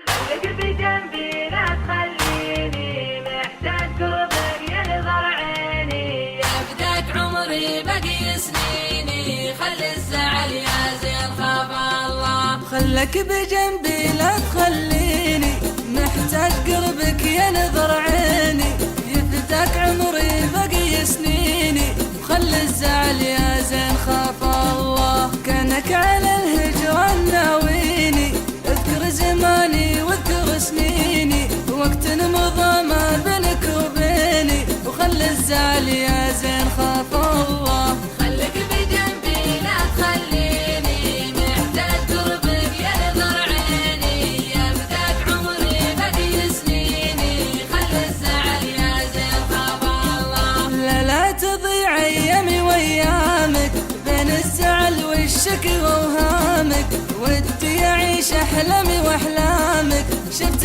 خليك بجنبي لا تخليني محتاج قربك ينظر عيني يفداك عمري بقي سنيني خلي الزعل يا زين خاف الله. خلك بجنبي لا تخليني محتاج قربك ينظر عيني يفداك عمري بقي سنيني خلي الزعل يا زين خاف الله. كانك على الهجران ناويني اذكر زماني واذكر سنيني وقت مضى ما بينك وبيني وخلي الزعل يا زين خاف الله. خليك بجنبي لا تخليني محتاج قربك ينظر عيني يفداك عمري بقي سنيني خلي الزعل يا زين خاف الله. لا تضيع ايامي وايامك بين الزعل والشكوى وهامك ودي اعيش احلامي واحلامك شفت